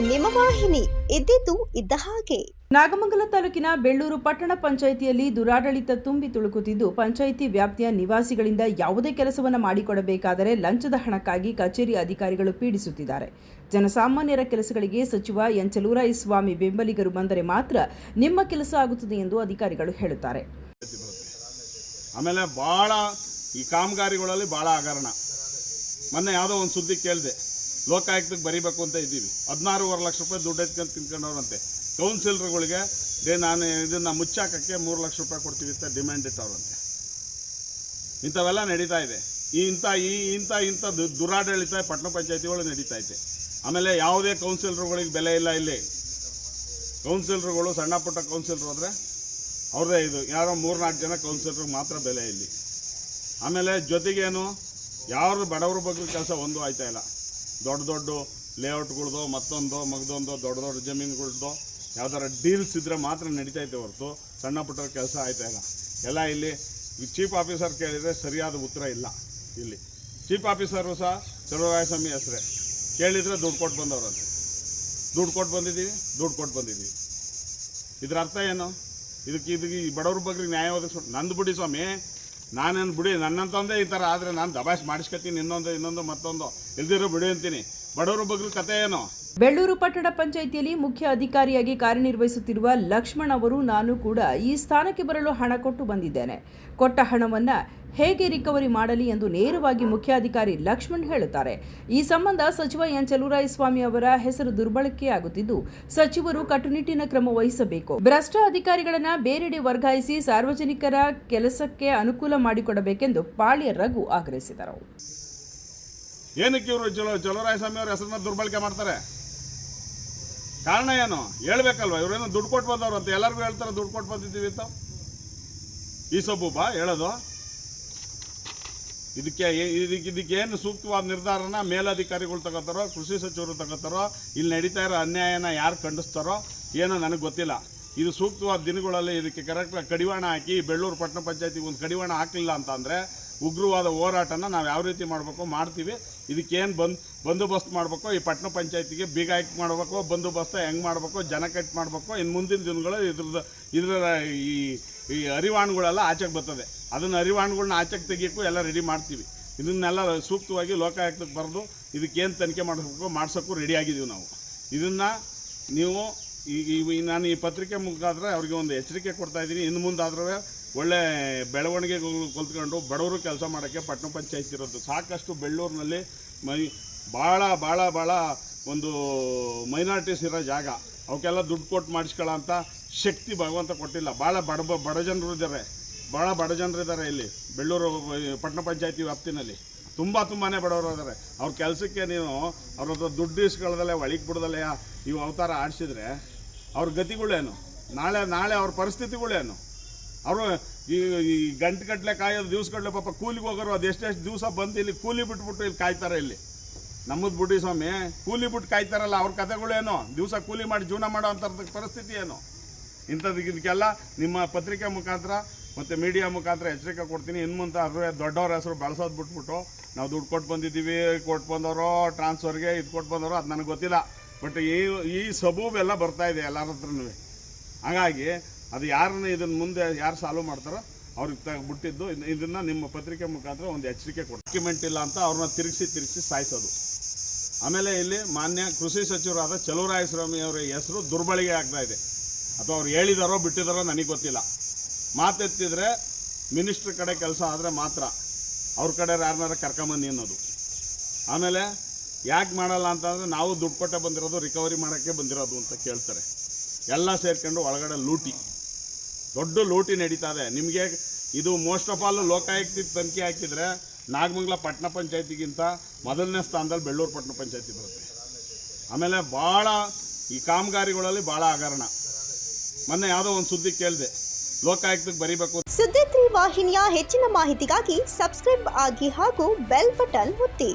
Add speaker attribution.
Speaker 1: ನಿಮ್ಮ ವಾಹಿನಿ, ಇದ್ದಿದ್ದು ಇದ್ದ ಹಾಗೆ.
Speaker 2: ನಾಗಮಂಗಲ ತಾಲೂಕಿನ ಬೆಳ್ಳೂರು ಪಟ್ಟಣ ಪಂಚಾಯಿತಿಯಲ್ಲಿ ದುರಾಡಳಿತ ತುಂಬಿ ತುಳುಕುತ್ತಿದ್ದು, ಪಂಚಾಯಿತಿ ವ್ಯಾಪ್ತಿಯ ನಿವಾಸಿಗಳಿಂದ ಯಾವುದೇ ಕೆಲಸವನ್ನು ಮಾಡಿಕೊಡಬೇಕಾದರೆ ಲಂಚದ ಹಣಕ್ಕಾಗಿ ಕಚೇರಿ ಅಧಿಕಾರಿಗಳು ಪೀಡಿಸುತ್ತಿದ್ದಾರೆ. ಜನಸಾಮಾನ್ಯರ ಕೆಲಸಗಳಿಗೆ ಸಚಿವ ಎನ್ ಚಲುವರಾಯಸ್ವಾಮಿ ಬೆಂಬಲಿಗರು ಬಂದರೆ ಮಾತ್ರ ನಿಮ್ಮ ಕೆಲಸ ಆಗುತ್ತದೆ ಎಂದು ಅಧಿಕಾರಿಗಳು ಹೇಳುತ್ತಾರೆ.
Speaker 3: ಆಮೇಲೆ ಭಾಳ ಈ ಕಾಮಗಾರಿಗಳಲ್ಲಿ ಭಾಳ ಹಗರಣ. ಮೊನ್ನೆ ಯಾವುದೋ ಒಂದು ಸುದ್ದಿ ಕೇಳಿದೆ, ಲೋಕಾಯುಕ್ತಕ್ಕೆ ಬರೀಬೇಕು ಅಂತ ಇದ್ದೀವಿ, 16.5 ಲಕ್ಷ ರೂಪಾಯಿ ದುಡ್ಡು ಎತ್ಕೊಂಡು ತಿನ್ಕೊಂಡವ್ರಂತೆ. ಕೌನ್ಸಿಲರ್ಗಳಿಗೆ ನಾನು ಇದನ್ನು ಮುಚ್ಚಾಕಕ್ಕೆ 3 ಲಕ್ಷ ರೂಪಾಯಿ ಕೊಡ್ತೀವಿ ಅಂತ ಡಿಮ್ಯಾಂಡ್ ಇಟ್ಟವ್ರಂತೆ. ಇಂಥವೆಲ್ಲ ನಡೀತಾ ಇದೆ. ಇಂಥ ದುರಾಡಳಿತ ಪಟ್ಟಣ ಪಂಚಾಯತಿಗಳು ನಡೀತಾ ಇದೆ. ಆಮೇಲೆ ಯಾವುದೇ ಕೌನ್ಸಿಲರ್ಗಳಿಗೆ ಬೆಲೆ ಇಲ್ಲ. ಇಲ್ಲಿ ಕೌನ್ಸಿಲರ್ಗಳು ಸಣ್ಣ ಪುಟ್ಟ ಕೌನ್ಸಿಲರ್ ಹೋದರೆ ಅವ್ರದ್ದೇ ಇದು, ಯಾರೋ 3-4 ಜನ ಕೌನ್ಸಿಲರ್ಗೆ ಮಾತ್ರ ಬೆಲೆ ಇಲ್ಲಿ. ಆಮೇಲೆ ಜೊತೆಗೇನು ಯಾರು ಬಡವ್ರ ಬಗ್ಗೆ ಕೆಲಸ ಒಂದು ಆಯ್ತಾ ಇಲ್ಲ. ದೊಡ್ಡ ಲೇಔಟ್ಗಳ್ದು ಮತ್ತೊಂದು ದೊಡ್ಡ ಜಮೀನುಗಳ್ದು ಯಾವ್ದಾರ ಡೀಲ್ಸ್ ಇದ್ದರೆ ಮಾತ್ರ ನಡೀತೈತೆ ಹೊರತು ಸಣ್ಣ ಪುಟ್ಟ ಕೆಲಸ ಆಯ್ತಾ ಇಲ್ಲ. ಎಲ್ಲ ಇಲ್ಲಿ ಚೀಫ್ ಆಫೀಸರ್ ಕೇಳಿದರೆ ಸರಿಯಾದ ಉತ್ತರ ಇಲ್ಲ. ಇಲ್ಲಿ ಚೀಫ್ ಆಫೀಸರು ಸಹ ಚಲುವರಾಯಸ್ವಾಮಿ ಹೆಸರೇ, ಕೇಳಿದರೆ ದುಡ್ಡು ಕೊಟ್ಟು ಬಂದವ್ರಂತೆ. ದುಡ್ಡು ಕೊಟ್ಟು ಬಂದಿದ್ದೀವಿ. ಇದ್ರ ಅರ್ಥ ಏನು? ಇದಕ್ಕೆ ಈ ಬಡವ್ರ ಬಗ್ಗೆ ನ್ಯಾಯ ಒದಗಿಸ್ ನಂದು ಬಿಡಿ ಸ್ವಾಮಿ, ನಾನೇನು ಬಿಡಿ, ನನ್ನಂತಂದೇ ಈ ಥರ ಆದರೆ ನಾನು ದಬಾಯಿಸಿ ಮಾಡಿಸ್ಕೊತೀನಿ, ಇನ್ನೊಂದು ಮತ್ತೊಂದು ಇಲ್ದಿರೋ ಬಿಡಿ ಅಂತೀನಿ. ಬಡವ್ರ ಬಗ್ಗೆ ಕತೆ ಏನು?
Speaker 2: ಬೆಳ್ಳೂರು ಪಟ್ಟಣ ಪಂಚಾಯಿತಿಯಲ್ಲಿ ಮುಖ್ಯ ಅಧಿಕಾರಿಯಾಗಿ ಕಾರ್ಯನಿರ್ವಹಿಸುತ್ತಿರುವ ಲಕ್ಷ್ಮಣ್ ಅವರು, ನಾನು ಕೂಡ ಈ ಸ್ಥಾನಕ್ಕೆ ಬರಲು ಹಣ ಕೊಟ್ಟು ಬಂದಿದ್ದೇನೆ, ಕೊಟ್ಟ ಹಣವನ್ನು ಹೇಗೆ ರಿಕವರಿ ಮಾಡಲಿ ಎಂದು ನೇರವಾಗಿ ಮುಖ್ಯಾಧಿಕಾರಿ ಲಕ್ಷ್ಮಣ್ ಹೇಳುತ್ತಾರೆ. ಈ ಸಂಬಂಧ ಸಚಿವ ಎನ್ ಚಲುವರಾಯಸ್ವಾಮಿ ಅವರ ಹೆಸರು ದುರ್ಬಳಕೆಯಾಗುತ್ತಿದ್ದು, ಸಚಿವರು ಕಟ್ಟುನಿಟ್ಟಿನ ಕ್ರಮ ವಹಿಸಬೇಕು, ಭ್ರಷ್ಟ ಅಧಿಕಾರಿಗಳನ್ನು ಬೇರೆಡೆ ವರ್ಗಾಯಿಸಿ ಸಾರ್ವಜನಿಕರ ಕೆಲಸಕ್ಕೆ ಅನುಕೂಲ ಮಾಡಿಕೊಡಬೇಕೆಂದು ಪಾಳ್ಯ ರಘು ಆಗ್ರಹಿಸಿದರು.
Speaker 3: ಏನಕ್ಕೆ ಇವರು ಚಲುವರಾಯಸ್ವಾಮಿ ಅವರ ಹೆಸರನ್ನ ದುರ್ಬಳಕೆ ಮಾಡ್ತಾರೆ? ಕಾರಣ ಏನು ಹೇಳ್ಬೇಕಲ್ವ? ಇವರೇನೋ ದುಡ್ಡು ಕೊಟ್ಟು ಬಂದವರು ಅಂತ ಎಲ್ಲರಿಗೂ ಹೇಳ್ತಾರೆ, ದುಡ್ಡು ಕೊಟ್ಟು ಬಂದಿದ್ದೀವಿ ಅಂತ. ಈ ಸಬ್ಬೂಬಾ ಹೇಳೋದು? ಇದಕ್ಕೇನು ಸೂಕ್ತವಾದ ನಿರ್ಧಾರನ ಮೇಲಧಿಕಾರಿಗಳು ತಗೋತಾರೋ, ಕೃಷಿ ಸಚಿವರು ತಗೋತಾರೋ, ಇಲ್ಲಿ ನಡೀತಾ ಇರೋ ಅನ್ಯಾಯನ ಯಾರು ಖಂಡಿಸ್ತಾರೋ ಏನೋ ನನಗೆ ಗೊತ್ತಿಲ್ಲ. ಇದು ಸೂಕ್ತವಾದ ದಿನಗಳಲ್ಲಿ ಇದಕ್ಕೆ ಕರೆಕ್ಟಾಗಿ ಕಡಿವಾಣ ಹಾಕಿ, ಬೆಳ್ಳೂರು ಪಟ್ಟಣ ಪಂಚಾಯತಿಗೆ ಒಂದು ಕಡಿವಾಣ ಹಾಕಲಿಲ್ಲ ಅಂತ ಅಂದರೆ ಉಗ್ರವಾದ ಹೋರಾಟನ ನಾವು ಯಾವ ರೀತಿ ಮಾಡಬೇಕು ಮಾಡ್ತೀವಿ. ಇದಕ್ಕೇನು ಬಂದೋಬಸ್ತ್ ಮಾಡಬೇಕು, ಈ ಪಟ್ಟಣ ಪಂಚಾಯತಿಗೆ ಬೀಗ ಹಾಕಿ ಮಾಡಬೇಕು, ಬಂದೋಬಸ್ತ ಹೆಂಗೆ ಮಾಡಬೇಕು, ಜನ ಕಟ್ ಮಾಡಬೇಕು. ಇನ್ನು ಮುಂದಿನ ದಿನಗಳು ಇದ್ರ ಈ ಅರಿವಾಣುಗಳೆಲ್ಲ ಆಚೆಗೆ ಬರ್ತದೆ. ಅದನ್ನು ಅರಿವಾಣುಗಳನ್ನ ಆಚೆಗೆ ತೆಗಿಯೋಕ್ಕೂ ಎಲ್ಲ ರೆಡಿ ಮಾಡ್ತೀವಿ. ಇದನ್ನೆಲ್ಲ ಸೂಕ್ತವಾಗಿ ಲೋಕಾಯುಕ್ತಕ್ಕೆ ಬರೆದು ಇದಕ್ಕೇನು ತನಿಖೆ ಮಾಡಿಸ್ಬೇಕು ಮಾಡಿಸೋಕ್ಕೂ ರೆಡಿ ಆಗಿದ್ದೀವಿ ನಾವು. ಇದನ್ನು ನೀವು ನಾನು ಈ ಪತ್ರಿಕೆ ಮುಖಾಂತರ ಅವ್ರಿಗೆ ಒಂದು ಎಚ್ಚರಿಕೆ ಕೊಡ್ತಾ ಇದ್ದೀನಿ. ಇನ್ನು ಮುಂದಾದ್ರೂ ಒಳ್ಳೆ ಬೆಳವಣಿಗೆ ಕಲ್ತ್ಕೊಂಡು ಬಡವರು ಕೆಲಸ ಮಾಡೋಕ್ಕೆ ಪಟ್ಟಣ ಪಂಚಾಯತ್ ಇರೋದು. ಸಾಕಷ್ಟು ಬೆಳ್ಳೂರಿನಲ್ಲಿ ಭಾಳ ಒಂದು ಮೈನಾರಿಟೀಸ್ ಇರೋ ಜಾಗ, ಅವಕ್ಕೆಲ್ಲ ದುಡ್ಡು ಕೊಟ್ಟು ಮಾಡಿಸ್ಕೊಳ್ಳೋ ಅಂತ ಶಕ್ತಿ ಭಗವಂತ ಕೊಟ್ಟಿಲ್ಲ. ಭಾಳ ಬಡ ಜನರು ಇದ್ದಾರೆ ಇಲ್ಲಿ ಬೆಳ್ಳೂರು ಪಟ್ಟಣ ಪಂಚಾಯತಿ ವ್ಯಾಪ್ತಿನಲ್ಲಿ. ತುಂಬಾ ಬಡವರು ಇದ್ದಾರೆ. ಅವ್ರ ಕೆಲಸಕ್ಕೆ ನೀವು ಅವ್ರ ಹತ್ರ ದುಡ್ಡು ಇಸ್ಕೊಳ್ಳದಲ್ಲೇ ಒಳಗೆ ಬಿಡದಲ್ಲೇ ಇವು ಅವತಾರ ಆಡಿಸಿದ್ರೆ ಅವ್ರ ಗತಿಗಳೇನು? ನಾಳೆ ಅವ್ರ ಪರಿಸ್ಥಿತಿಗಳೇನು? ಅವರು ಈ ಗಂಟೆಗಟ್ಟಲೆ ಕಾಯೋದು, ದಿವಸಗಟ್ಟಲೆ ಪಾಪ ಕೂಲಿಗೆ ಹೋಗೋರು ಅದು ಎಷ್ಟೆಷ್ಟು ದಿವಸ ಬಂದು ಇಲ್ಲಿ ಕೂಲಿ ಬಿಟ್ಬಿಟ್ಟು ಇಲ್ಲಿ ಕಾಯ್ತಾರೆ. ಇಲ್ಲಿ ನಮ್ಮದು ಬುಡ್ಡಿ ಸ್ವಾಮಿ ಕೂಲಿ ಬಿಟ್ಟು ಕಾಯ್ತಾರಲ್ಲ, ಅವ್ರ ಕಥೆಗಳೇನು? ದಿವಸ ಕೂಲಿ ಮಾಡಿ ಜೀವನ ಮಾಡೋ ಅಂಥ ಪರಿಸ್ಥಿತಿ ಏನು? ಇದಕ್ಕೆಲ್ಲ ನಿಮ್ಮ ಪತ್ರಿಕೆ ಮುಖಾಂತರ ಮತ್ತು ಮೀಡಿಯಾ ಮುಖಾಂತರ ಎಚ್ಚರಿಕೆ ಕೊಡ್ತೀನಿ. ಇನ್ನು ಮುಂದೆ ದೊಡ್ಡವ್ರ ಹೆಸರು ಬಳಸೋದು ಬಿಟ್ಬಿಟ್ಟು ನಾವು ದುಡ್ಡು ಕೊಟ್ಟು ಬಂದಿದ್ದೀವಿ, ಕೊಟ್ಟು ಬಂದವರು ಟ್ರಾನ್ಸ್ಫರ್ಗೆ ಇದು ಕೊಟ್ಟು ಬಂದವರು ಅದು ನನಗೆ ಗೊತ್ತಿಲ್ಲ. ಬಟ್ ಈ ಸಬೂಬೆಲ್ಲ ಬರ್ತಾ ಇದೆ ಎಲ್ಲರ ಹತ್ರನೂ. ಹಾಗಾಗಿ ಅದು ಯಾರನ್ನ ಇದನ್ನು ಮುಂದೆ ಯಾರು ಸಾಲ್ವ್ ಮಾಡ್ತಾರೋ ಅವ್ರಿಗೆ ಬಿಟ್ಟಿದ್ದು. ಇದನ್ನು ನಿಮ್ಮ ಪತ್ರಿಕೆ ಮುಖಾಂತರ ಒಂದು ಎಚ್ಚರಿಕೆ ಕೊಡಿ. ಡಾಕ್ಯುಮೆಂಟ್ ಇಲ್ಲ ಅಂತ ಅವ್ರನ್ನ ತಿರುಗಿಸಿ ಸಾಯಿಸೋದು. ಆಮೇಲೆ ಇಲ್ಲಿ ಮಾನ್ಯ ಕೃಷಿ ಸಚಿವರಾದ ಚಲುವರಾಯಸ್ವಾಮಿ ಅವರ ಹೆಸರು ದುರ್ಬಳಕೆ ಆಗ್ತಾ ಇದೆ. ಅಥವಾ ಅವ್ರು ಹೇಳಿದಾರೋ ಬಿಟ್ಟಿದಾರೋ ನನಗೆ ಗೊತ್ತಿಲ್ಲ. ಮಾತೆತ್ತಿದ್ರೆ ಮಿನಿಸ್ಟ್ರ್ ಕಡೆ ಕೆಲಸ ಆದರೆ ಮಾತ್ರ ಅವ್ರ ಕಡೆ ಯಾರನ್ನಾರ ಕರ್ಕೊಂಬಂದು ಅನ್ನೋದು. ಆಮೇಲೆ ಯಾಕೆ ಮಾಡಲ್ಲ ಅಂತಂದರೆ ನಾವು ದುಡ್ಡು ಕೊಟ್ಟೆ ಬಂದಿರೋದು, ರಿಕವರಿ ಮಾಡೋಕ್ಕೆ ಬಂದಿರೋದು ಅಂತ ಕೇಳ್ತಾರೆ. ಎಲ್ಲ ಸೇರ್ಕೊಂಡು ಒಳಗಡೆ ದೊಡ್ಡ ಲೂಟಿ ನಡೀತಾ ಇದೆ. ನಿಮಗೆ ಇದು ಮೋಸ್ಟ್ ಆಫ್ ಆಲ್ ಲೋಕಾಯುಕ್ತಕ್ಕೆ ತನಿಖೆ ಹಾಕಿದರೆ ನಾಗಮಂಗಲ ಪಟ್ಟಣ ಪಂಚಾಯತಿಗಿಂತ ಮೊದಲನೇ ಸ್ಥಾನದಲ್ಲಿ ಬೆಳ್ಳೂರು ಪಟ್ಟಣ ಪಂಚಾಯತಿ ಬರುತ್ತೆ. ಆಮೇಲೆ ಭಾಳ ಈ ಕಾಮಗಾರಿಗಳಲ್ಲಿ ಭಾಳ ಹಗರಣ. ಮೊನ್ನೆ ಯಾವುದೋ ಒಂದು ಸುದ್ದಿ ಕೇಳಿದೆ, ಲೋಕಾಯುಕ್ತಕ್ಕೆ ಬರೀಬೇಕು.
Speaker 1: ಸುದ್ದಿ 3 ವಾಹಿನಿಯ ಹೆಚ್ಚಿನ ಮಾಹಿತಿಗಾಗಿ ಸಬ್ಸ್ಕ್ರೈಬ್ ಆಗಿ ಹಾಗೂ ಬೆಲ್ ಬಟನ್ ಒತ್ತಿ.